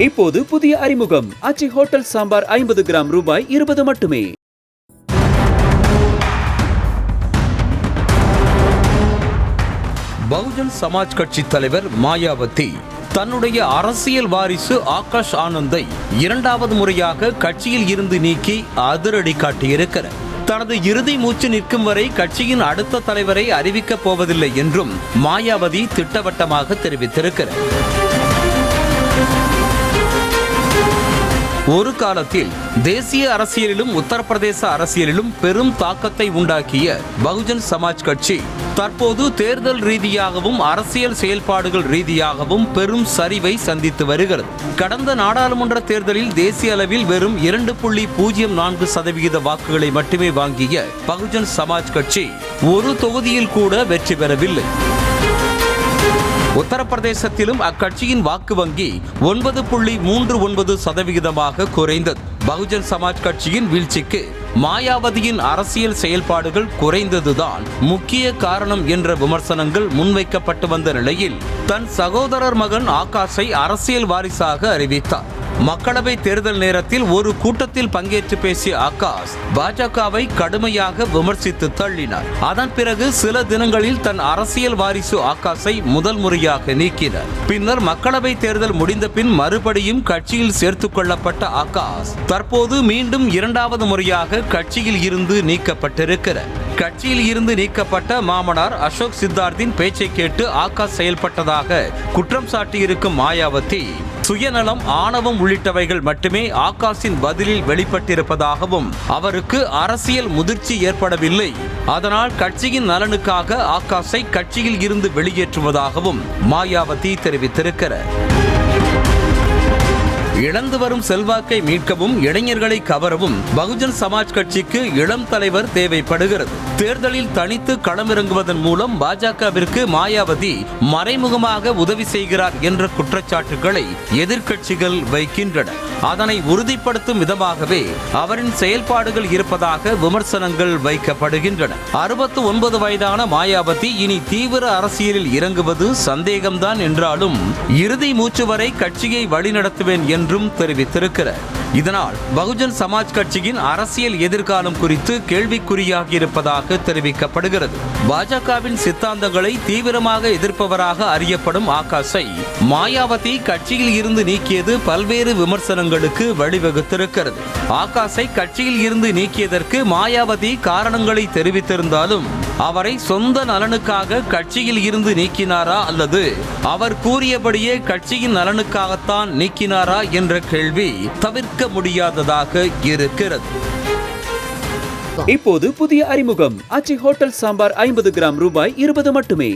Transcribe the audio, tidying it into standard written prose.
இப்போது புதிய அறிமுகம் ஆச்சி ஹோட்டல் சாம்பார் 50 கிராம் ரூபாய் 20 மட்டுமே. பகுஜன் சமாஜ் கட்சி தலைவர் மாயாவதி தன்னுடைய அரசியல் வாரிசு ஆகாஷ் ஆனந்தை இரண்டாவது முறையாக கட்சியில் இருந்து நீக்கி அதிரடி காட்டியிருக்கிறார். தனது இறுதி மூச்சு நிற்கும் வரை கட்சியின் அடுத்த தலைவரை அறிவிக்கப் போவதில்லை என்றும் மாயாவதி திட்டவட்டமாக தெரிவித்திருக்கிறார். ஒரு காலத்தில் தேசிய அரசியலிலும் உத்தரப்பிரதேச அரசியலிலும் பெரும் தாக்கத்தை உண்டாக்கிய பகுஜன் சமாஜ் கட்சி தற்போது தேர்தல் ரீதியாகவும் அரசியல் செயல்பாடுகள் ரீதியாகவும் பெரும் சரிவை சந்தித்து வருகிறது. கடந்த நாடாளுமன்ற தேர்தலில் தேசிய அளவில் வெறும் 2.04% வாக்குகளை மட்டுமே வாங்கிய பகுஜன் சமாஜ் கட்சி ஒரு தொகுதியில் கூட வெற்றி பெறவில்லை. உத்தரப்பிரதேசத்திலும் அக்கட்சியின் வாக்கு வங்கி 9.39% குறைந்தது. பகுஜன் சமாஜ் கட்சியின் வீழ்ச்சிக்கு மாயாவதியின் அரசியல் செயல்பாடுகள் குறைந்ததுதான் முக்கிய காரணம் என்ற விமர்சனங்கள் முன்வைக்கப்பட்டு வந்த நிலையில் தன் சகோதரர் மகன் ஆகாஷை அரசியல் வாரிசாக அறிவித்தார். மக்களவை தேர்தல் நேரத்தில் ஒரு கூட்டத்தில் பங்கேற்று பேசிய ஆகாஷ் பாஜகவை கடுமையாக விமர்சித்து தள்ளினார். அதன் பிறகு சில தினங்களில் தன் அரசியல் வாரிசு ஆகாஷை முதல் முறையாக நீக்கினார். பின்னர் மக்களவை தேர்தல் முடிந்த பின் மறுபடியும் கட்சியில் சேர்த்துக் கொள்ளப்பட்ட ஆகாஷ் தற்போது மீண்டும் இரண்டாவது முறையாக கட்சியில் இருந்து நீக்கப்பட்டிருக்கிறார். கட்சியில் இருந்து நீக்கப்பட்ட மாமனார் அசோக் சித்தார்த்தின் பேச்சை கேட்டு ஆகாஷ் செயல்பட்டதாக குற்றம் சாட்டியிருக்கும் மாயாவதி சுயநலம், ஆணவம் உள்ளிட்டவைகள் மட்டுமே ஆகாஷின் பதிலில் வெளிப்பட்டிருப்பதாகவும் அவருக்கு அரசியல் முதிர்ச்சி ஏற்படவில்லை, அதனால் கட்சியின் நலனுக்காக ஆகாஷை கட்சியில் இருந்து வெளியேற்றுவதாகவும் மாயாவதி தெரிவித்திருக்கிறார். இழந்து வரும் செல்வாக்கை மீட்கவும் இளைஞர்களை கவரவும் பகுஜன் சமாஜ் கட்சிக்கு இளம் தலைவர் தேவைப்படுகிறது. தேர்தலில் தனித்து களமிறங்குவதன் மூலம் பாஜகவிற்கு மாயாவதி மறைமுகமாக உதவி செய்கிறார் என்ற குற்றச்சாட்டுகளை எதிர்க்கட்சிகள் வைக்கின்றன. அதனை உறுதிப்படுத்தும் விதமாகவே அவரின் செயல்பாடுகள் இருப்பதாக விமர்சனங்கள் வைக்கப்படுகின்றன. 69 வயதான மாயாவதி இனி தீவிர அரசியலில் இறங்குவது சந்தேகம்தான் என்றாலும் இறுதி மூச்சு வரை கட்சியை வழிநடத்துவேன் என்றும் தெரிவித்திருக்கிறார். இதனால் பகுஜன் சமாஜ் கட்சியின் அரசியல் எதிர்காலம் குறித்து கேள்விக்குறியாகி இருப்பதாக தெரிவிக்கப்படுகிறது. பாஜகவின் சித்தாந்தங்களை தீவிரமாக எதிர்ப்பவராக அறியப்படும் ஆகாஷை மாயாவதி கட்சியில் இருந்து நீக்கியது பல்வேறு விமர்சனங்களுக்கு வழிவகுத்திருக்கிறது. ஆகாஷை கட்சியில் இருந்து நீக்கியதற்கு மாயாவதி காரணங்களை தெரிவித்திருந்தாலும் அவரை சொந்த நலனுக்காக கட்சியில் இருந்து நீக்கினாரா அல்லது அவர் கூறியபடியே கட்சியின் நலனுக்காகத்தான் நீக்கினாரா என்ற கேள்வி தவிர்க்க முடியாததாக இருக்கிறது. இப்போது புதிய அறிமுகம் ஆச்சி ஹோட்டல் சாம்பார் 50 கிராம் ரூபாய் 20 மட்டுமே.